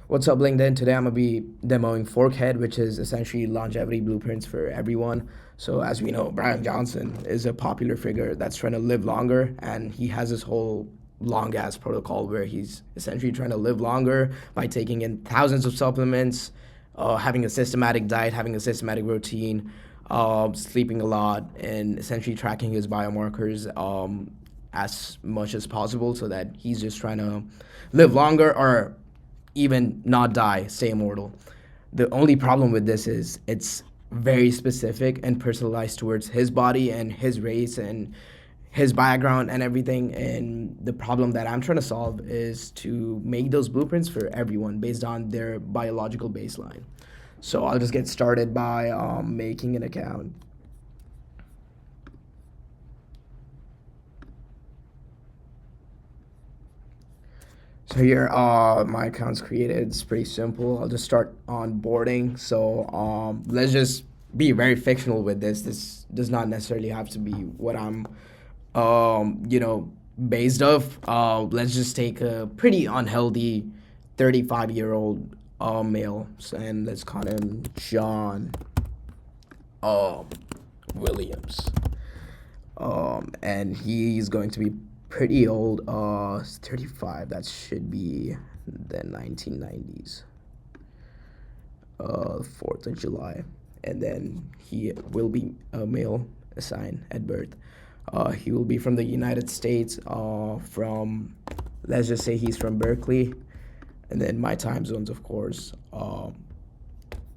What's up, LinkedIn? Today I'm gonna be demoing Forkhead, which is essentially longevity blueprints for everyone. So as we know, Brian Johnson is a popular figure that's trying to live longer, and he has this whole long ass protocol where he's essentially trying to live longer by taking in thousands of supplements, having a systematic diet, having a systematic routine, sleeping a lot, and essentially tracking his biomarkers as much as possible so that he's just trying to live longer or even not die, stay immortal. The only problem with this is it's very specific and personalized towards his body and his race and his background and everything. And the problem that I'm trying to solve is to make those blueprints for everyone based on their biological baseline. So I'll just get started by making an account. So here, my account's created. It's pretty simple. I'll just start onboarding. So let's just be very fictional with this. This does not necessarily have to be what I'm, based off. Let's just take a pretty unhealthy 35-year-old male, and let's call him John um, Williams. And he's going to be pretty old. 35. That should be the 1990s. 4th of July, and then he will be a male assigned at birth. He will be from the United States. From let's just say he's from Berkeley, and then my time zones, of course,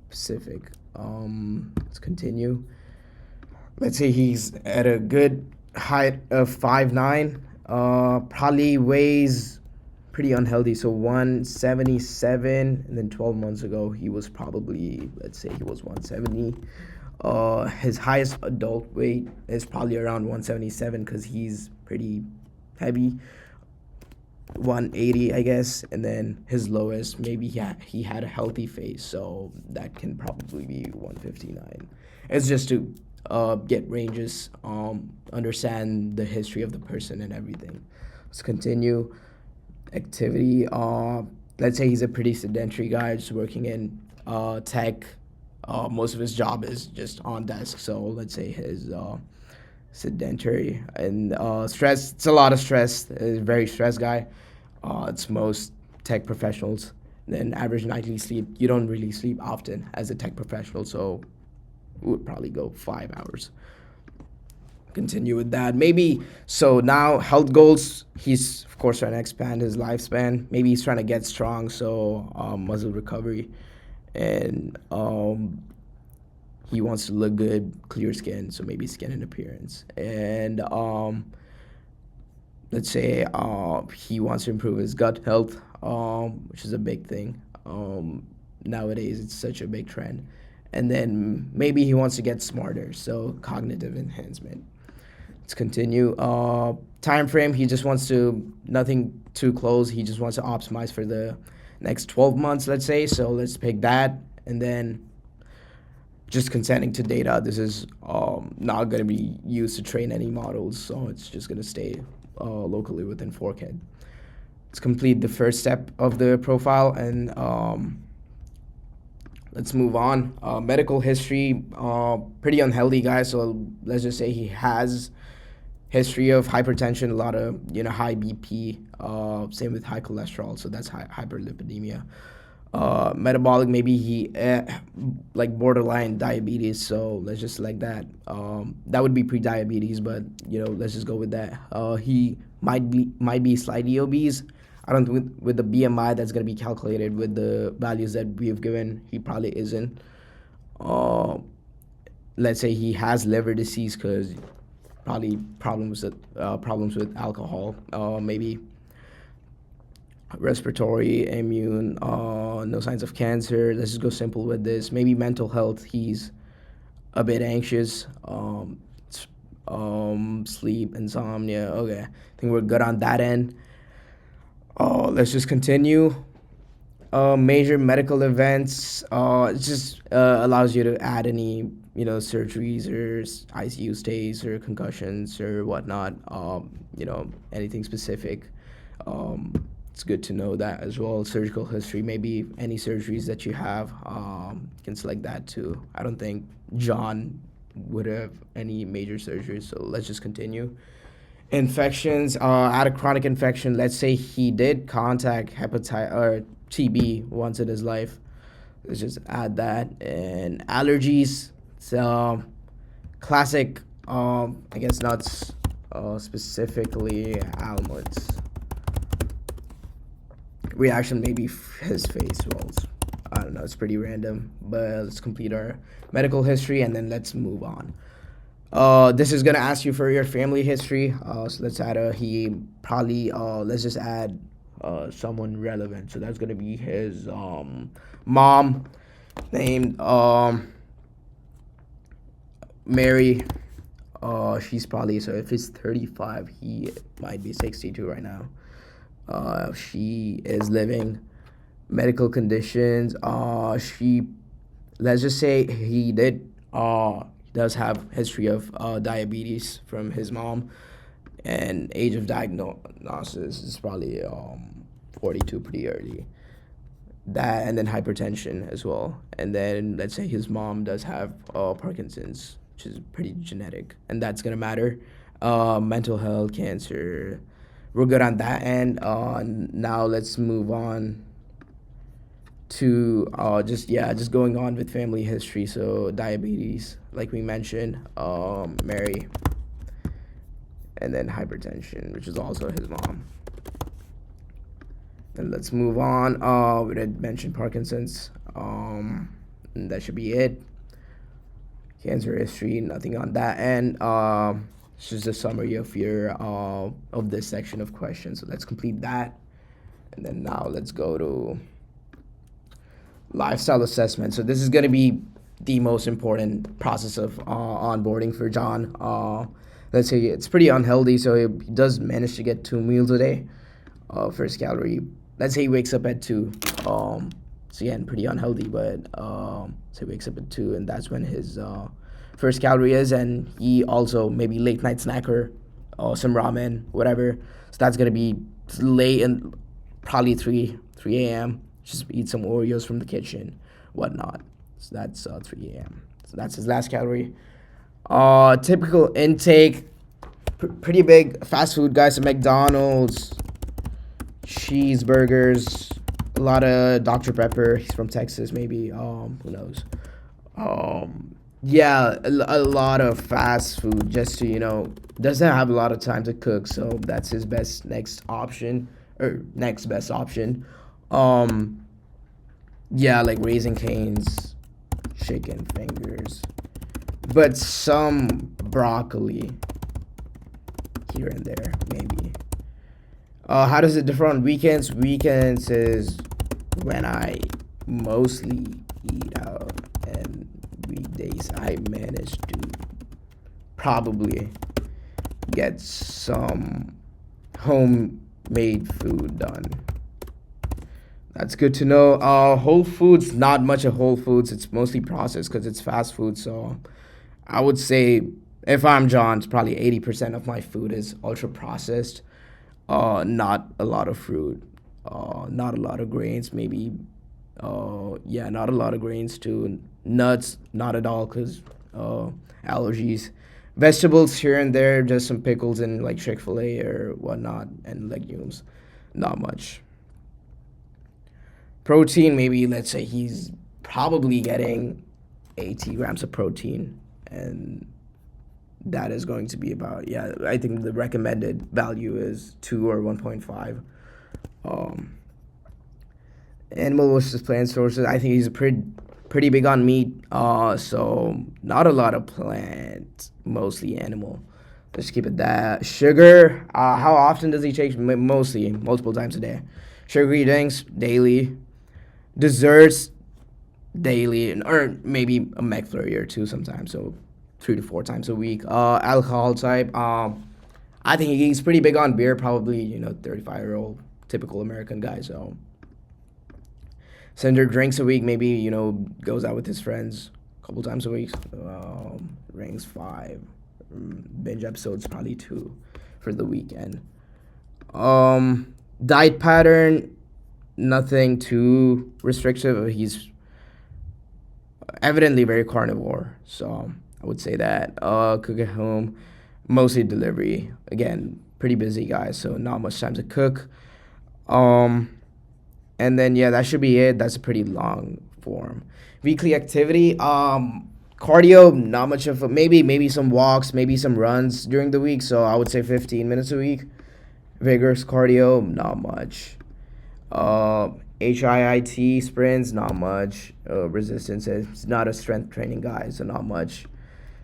Pacific. Let's continue. Let's say he's at a good height of 5'9". Probably weighs pretty unhealthy. So 177, and then 12 months ago he was probably, let's say he was 170. His highest adult weight is probably around 177 because he's pretty heavy. 180, I guess, and then his lowest, maybe he had a healthy face, so that can probably be 159. It's just to get ranges, understand the history of the person and everything. Let's continue. Activity. Let's say he's a pretty sedentary guy, just working in tech. Most of his job is just on desk, so let's say his sedentary and stress. It's a lot of stress. He's a very stressed guy. It's most tech professionals. Then average nightly sleep. You don't really sleep often as a tech professional, so we would probably go 5 hours. Continue with that. Maybe so now health goals. He's of course trying to expand his lifespan. Maybe he's trying to get strong, so muscle recovery, and he wants to look good, clear skin, so maybe skin and appearance. And let's say he wants to improve his gut health, which is a big thing. Nowadays, it's such a big trend. And then maybe he wants to get smarter, so cognitive enhancement. Let's continue. Time frame, he just wants to, nothing too close. He just wants to optimize for the next 12 months, let's say. So let's pick that. And then just consenting to data. This is not going to be used to train any models, so it's just going to stay locally within Forkhead. Let's complete the first step of the profile, and let's move on. Medical history, pretty unhealthy guy, so let's just say he has history of hypertension, a lot of high BP, same with high cholesterol, so that's hyperlipidemia. Metabolic, maybe he like borderline diabetes, so let's just select that. That would be pre-diabetes, but let's just go with that. He might be slightly obese. I don't think with the BMI that's going to be calculated with the values that we have given, he probably isn't. Let's say he has liver disease because probably problems with alcohol. Maybe respiratory, immune, no signs of cancer. Let's just go simple with this. Maybe mental health. He's a bit anxious. Sleep, insomnia. Okay, I think we're good on that end. Let's just continue. Major medical events. It just allows you to add any surgeries or ICU stays or concussions or whatnot. Anything specific. It's good to know that as well. Surgical history, maybe any surgeries that you have, you can select that too. I don't think John would have any major surgeries, so let's just continue. Infections, out of chronic infection, let's say he did contact hepatitis or TB once in his life. Let's just add that. And allergies, so classic, I guess nuts, specifically almonds. Reaction, maybe his face rolls. I don't know, it's pretty random, but let's complete our medical history and then let's move on. This is gonna ask you for your family history. So let's add he probably let's just add someone relevant. So that's gonna be his mom, named Mary. She's probably, so if he's 35, he might be 62 right now. She is living. Medical conditions. She, let's just say he does have history of diabetes from his mom, and age of diagnosis is probably 42, pretty early. That, and then hypertension as well. And then let's say his mom does have Parkinson's, which is pretty genetic, and that's gonna matter. Mental health, cancer. We're good on that end. Now let's move on to just going on with family history. So diabetes, like we mentioned, Mary, and then hypertension, which is also his mom. And let's move on. We did mention Parkinson's. And that should be it. Cancer history, nothing on that end. It's just a summary of your of this section of questions. So let's complete that, and then now let's go to lifestyle assessment. So this is going to be the most important process of onboarding for John. Let's say it's pretty unhealthy, so he does manage to get 2 meals a day. First calorie. Let's say he wakes up at 2. So again, pretty unhealthy, but so he wakes up at 2, and that's when his first calorie is, and he also maybe late night snacker, some ramen, whatever. So that's gonna be late, and probably 3 a.m. Just eat some Oreos from the kitchen, whatnot. So that's 3 a.m. So that's his last calorie. Typical intake, pretty big fast food guys. So McDonald's, cheeseburgers, a lot of Dr. Pepper. He's from Texas, maybe. Who knows? Yeah, a lot of fast food, just to, doesn't have a lot of time to cook, so that's his next best option. Yeah, like Raising Cane's, chicken fingers, but some broccoli here and there, maybe. How does it differ on weekends? Weekends is when I mostly eat out, and weekdays I manage to probably get some homemade food done. That's good to know. Whole Foods, not much of Whole Foods. It's mostly processed because it's fast food. So I would say if I'm John, it's probably 80% of my food is ultra processed. Not a lot of fruit. Not a lot of grains. Maybe. Yeah, not a lot of grains too. Nuts, not at all, because allergies. Vegetables here and there, just some pickles and like Chick-fil-A or whatnot, and legumes. Not much. Protein, maybe let's say he's probably getting 80 grams of protein, and that is going to be about, yeah, I think the recommended value is 2 or 1.5. Animal versus plant sources, I think he's pretty big on meat, so not a lot of plant, mostly animal. Let's keep it that. Sugar, how often does he take? Mostly, multiple times a day. Sugary drinks, daily. Desserts, daily, or maybe a McFlurry or two sometimes, so 3 to 4 times a week. Alcohol type, I think he's pretty big on beer, probably, 35-year-old typical American guy, so. Center drinks a week, maybe, goes out with his friends a couple times a week. Rings 5. Binge episodes, probably 2 for the weekend. Diet pattern, nothing too restrictive. He's evidently very carnivore, so I would say that. Cook at home, mostly delivery. Again, pretty busy guy, so not much time to cook. Um, and then yeah, that should be it. That's a pretty long form. Weekly activity. Cardio, not much of a, maybe some walks, maybe some runs during the week. So I would say 15 minutes a week. Vigorous cardio, not much. HIIT sprints, not much. Resistance is not a strength training guy, so not much.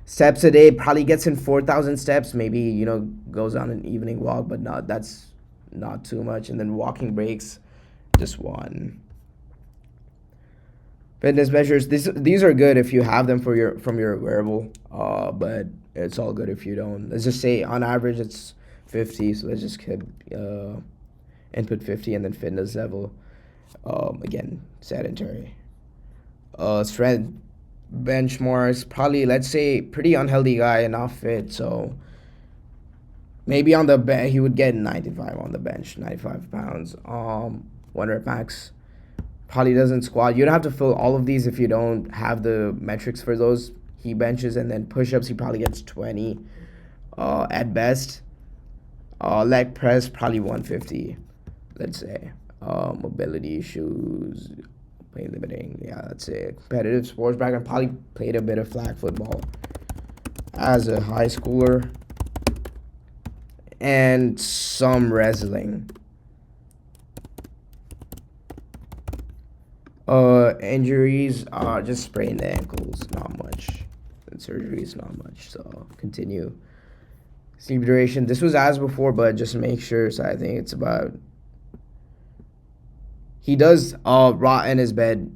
Steps a day, probably gets in 4,000 steps. Maybe goes on an evening walk, but not that's not too much. And then walking breaks, just one. Fitness measures. These are good if you have them for your from your wearable. But it's all good if you don't. Let's just say on average it's 50. So let's just keep input 50 and then fitness level. Again, sedentary. Strength benchmarks, probably let's say pretty unhealthy guy and not fit. So maybe on the bench he would get 95 on the bench, 95 pounds. 1 rep max. Probably doesn't squat. You don't have to fill all of these if you don't have the metrics for those. He benches, and then push-ups he probably gets 20 at best. Leg press probably 150, let's say. Mobility issues, play limiting. Yeah, that's it. Competitive sports background, probably played a bit of flag football as a high schooler, and some wrestling. Injuries, just sprained ankles, not much. And surgeries, not much. So continue. Sleep duration. This was as before, but just make sure. So I think it's about. He does rot in his bed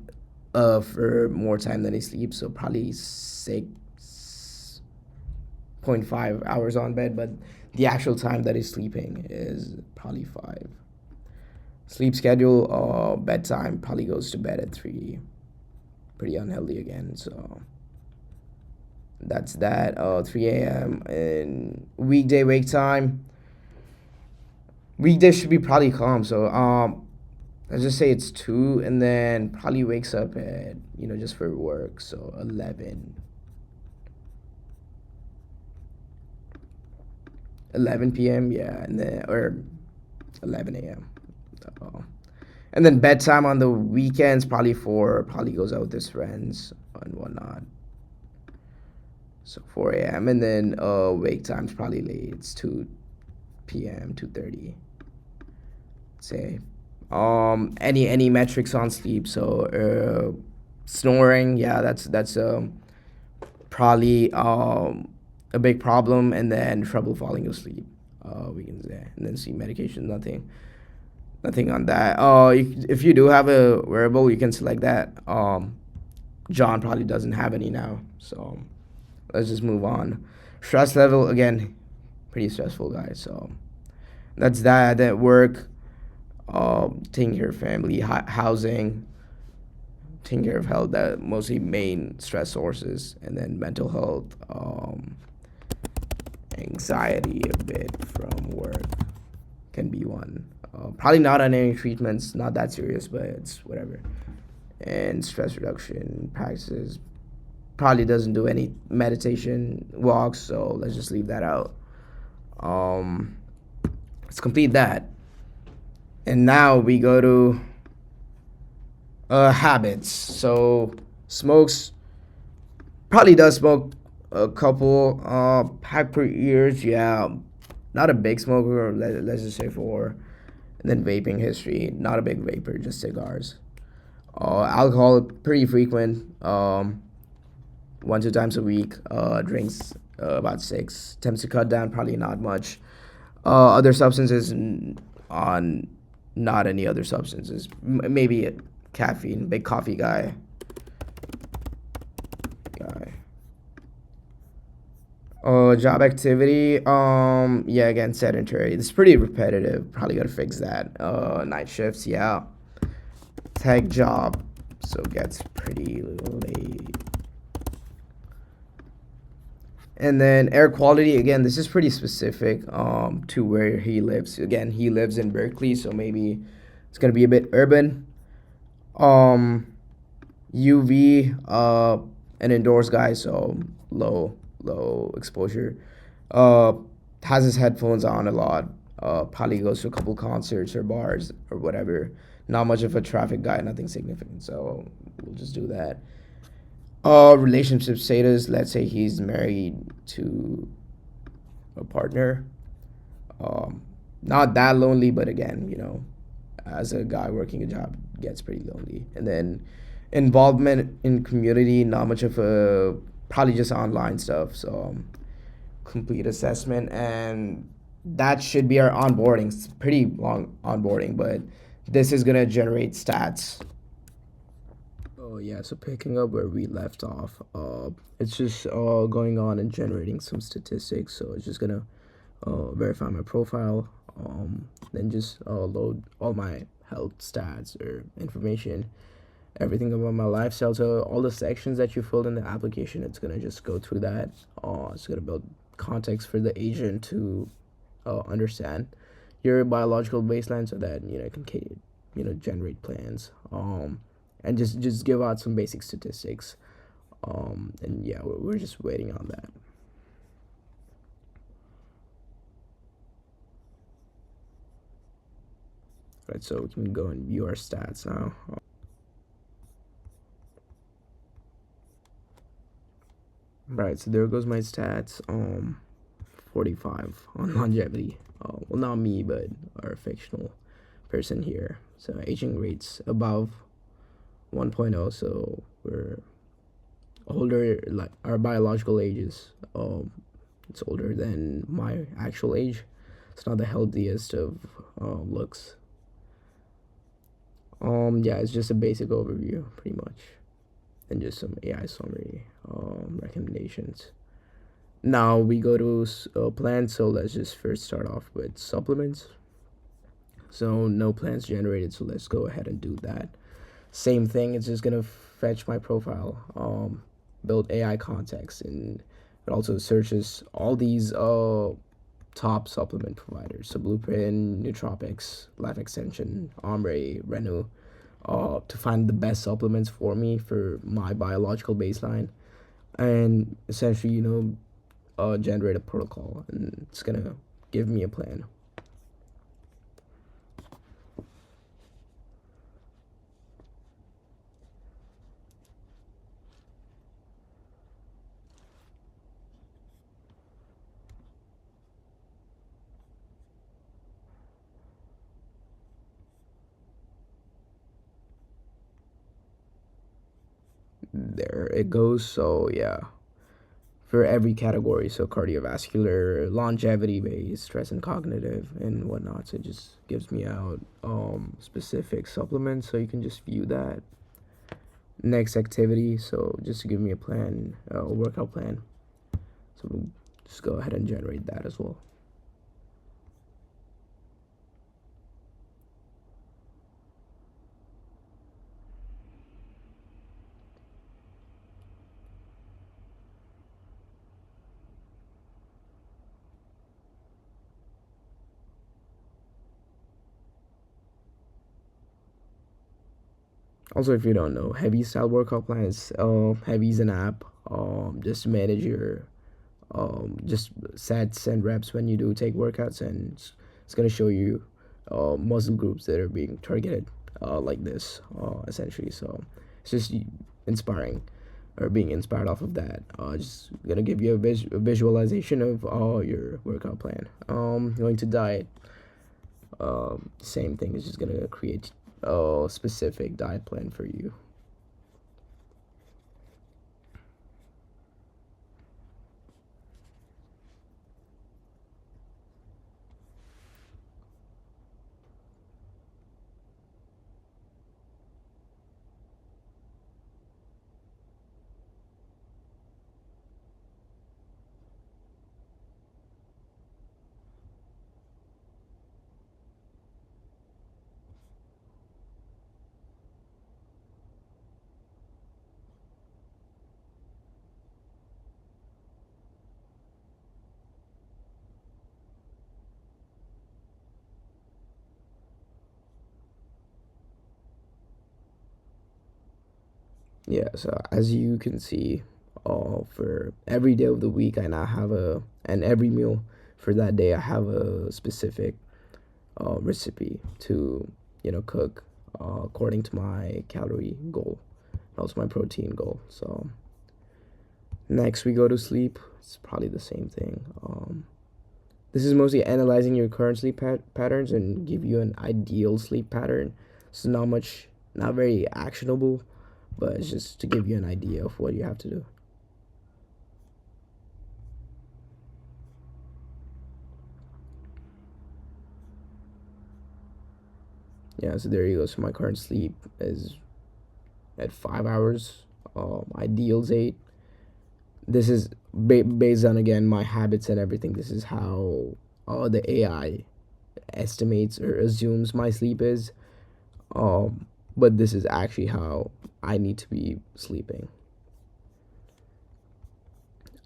for more time than he sleeps, so probably 6.5 hours on bed, but the actual time that he's sleeping is probably 5. Sleep schedule, bedtime, probably goes to bed at 3. Pretty unhealthy again, so that's that. 3 a.m. and weekday wake time. Weekday should be probably calm, so let's just say it's 2, and then probably wakes up at, just for work, so 11 p.m., yeah, and then, or 11 a.m. And then bedtime on the weekends, probably 4, probably goes out with his friends and whatnot. So 4 a.m. And then wake time's probably late. It's 2 p.m., 2:30. Say. Any metrics on sleep? So snoring, yeah, that's probably a big problem, and then trouble falling asleep. We can say, and then sleep medication, nothing on that. If you do have a wearable, you can select that. John probably doesn't have any now, so let's just move on. Stress level, again, pretty stressful guy. So that's that. At work, taking care of family, housing, taking care of health. That mostly main stress sources, and then mental health, anxiety a bit from work can be one. Probably not on any treatments, not that serious, but it's whatever. And stress reduction practices. Probably doesn't do any meditation walks, so let's just leave that out. Let's complete that. And now we go to habits. So smokes, probably does smoke a couple pack per years. Yeah, not a big smoker. Let's just say 4. And then vaping history, not a big vapor, just cigars. Alcohol, pretty frequent. 1-2 times a week. Drinks about 6. Attempts to cut down, probably not much. Other substances, on not any other substances. Maybe caffeine. Big coffee guy. Job activity. Yeah, again, sedentary. It's pretty repetitive. Probably gotta fix that. Night shifts. Yeah. Tech job. So gets pretty late. And then air quality, again, this is pretty specific to where he lives. Again, he lives in Berkeley, so maybe it's gonna be a bit urban. Um, UV, an indoors guy, so low exposure. Uh, has his headphones on a lot. Probably goes to a couple concerts or bars or whatever. Not much of a traffic guy, nothing significant. So we'll just do that. Relationship status. Let's say he's married to a partner. Um, not that lonely, but again, as a guy working a job, gets pretty lonely. And then involvement in community, not much of a probably just online stuff. So complete assessment, and that should be our onboarding. It's pretty long onboarding, but this is gonna generate stats. Oh yeah, so picking up where we left off, it's just going on and generating some statistics. So it's just gonna verify my profile, then just load all my health stats or information, everything about my lifestyle. So all the sections that you filled in the application, it's gonna just go through that. It's gonna build context for the agent to understand your biological baseline, so that it can generate plans. And just give out some basic statistics. And yeah, we're just waiting on that. Right, so we can go and view our stats now. Right, so there goes my stats. 45 on longevity. Well, not me, but our fictional person here. So aging rates above 1.0. So we're older, like our biological age is it's older than my actual age. It's not the healthiest of looks. Yeah, it's just a basic overview, pretty much, and just some AI summary recommendations. Now we go to plans. So let's just first start off with supplements. So no plans generated. So let's go ahead and do that. Same thing. It's just gonna fetch my profile, build AI context, and it also searches all these top supplement providers. So Blueprint, Nootropics, Life Extension, Ombre, Renu, to find the best supplements for me for my biological baseline, and essentially, generate a protocol, and it's gonna give me a plan. There it goes. So yeah, for every category, so cardiovascular, longevity based, stress and cognitive, and whatnot. So it just gives me out specific supplements, so you can just view that. Next activity, so just to give me a plan, a workout plan. So we'll just go ahead and generate that as well. Also, if you don't know, Heavy style workout plans. Heavy is an app. Just to manage your just sets and reps when you do take workouts, and it's gonna show you muscle groups that are being targeted like this, essentially. So it's just inspiring, or being inspired off of that. Just gonna give you a visualization of your workout plan. Going to diet. Same thing. It's just gonna create a specific diet plan for you. Yeah, so as you can see, for every day of the week, I now have and every meal for that day, I have a specific recipe to, cook according to my calorie goal, also my protein goal. So next we go to sleep. It's probably the same thing. This is mostly analyzing your current sleep patterns and give you an ideal sleep pattern. It's not very actionable, but it's just to give you an idea of what you have to do. Yeah, so there you go. So my current sleep is at 5 hours. Ideal's 8. This is based on, again, my habits and everything. This is how the AI estimates or assumes my sleep is. But this is actually how I need to be sleeping.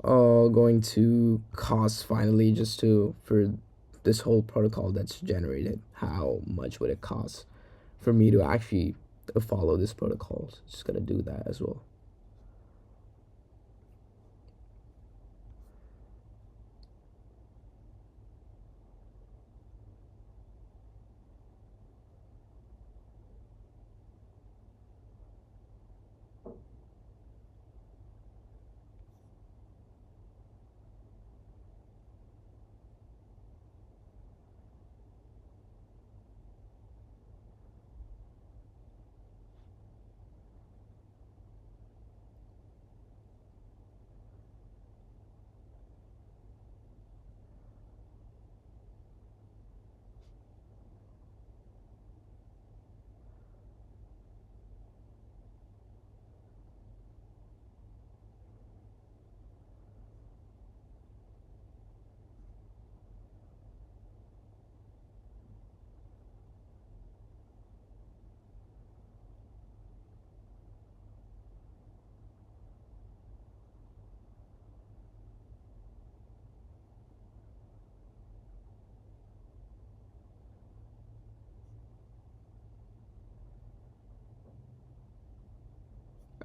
Going to cost finally, just to for this whole protocol that's generated. How much would it cost for me to actually follow this protocol? So just gonna do that as well.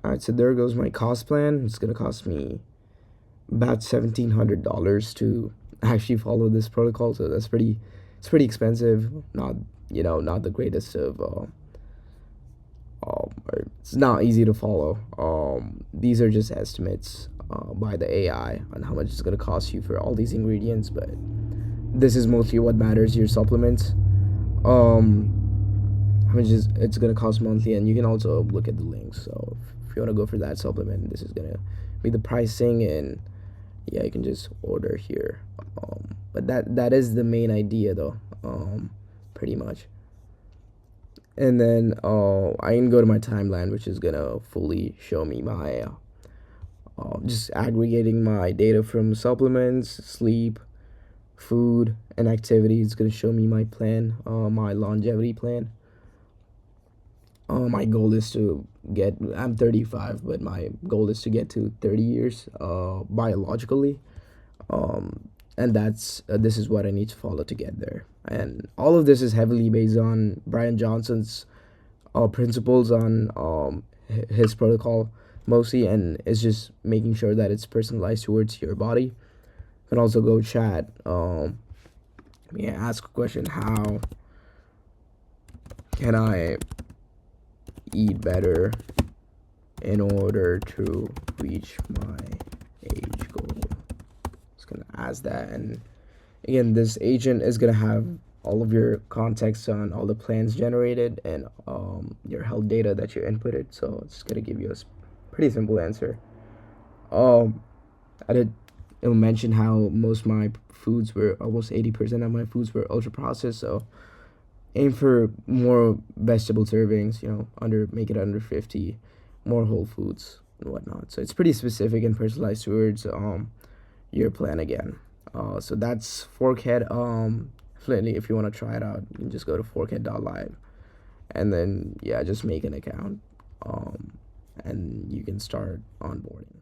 All right, so there goes my cost plan. It's gonna cost me about $1,700 to actually follow this protocol. So it's pretty expensive. Not not the greatest of. It's not easy to follow. These are just estimates by the AI on how much it's gonna cost you for all these ingredients, but this is mostly what matters. Your supplements. How much is it's gonna cost monthly, and you can also look at the links. So if you wanna go for that supplement, this is gonna be the pricing, and yeah, you can just order here. But that is the main idea, though. Pretty much. And then I can go to my timeline, which is gonna fully show me my just aggregating my data from supplements, sleep, food, and activity. It's gonna show me my plan, my longevity plan. My goal is to get. I'm 35, but my goal is to get to 30 years, biologically. And that's this is what I need to follow to get there. And all of this is heavily based on Brian Johnson's principles on his protocol mostly, and it's just making sure that it's personalized towards your body. You can also go chat. Yeah, ask a question. How can I eat better in order to reach my age goal? Just gonna ask that, and again, this agent is gonna have all of your context on all the plans generated and your health data that you inputted. So it's gonna give you a pretty simple answer. Um, I did mention how most of my foods were almost 80% of my foods were ultra processed. So aim for more vegetable servings. Make it under 50, more whole foods and whatnot. So it's pretty specific and personalized towards your plan again. So that's Forkhead. Definitely, if you want to try it out, you can just go to forkhead.live, and then yeah, just make an account, and you can start onboarding.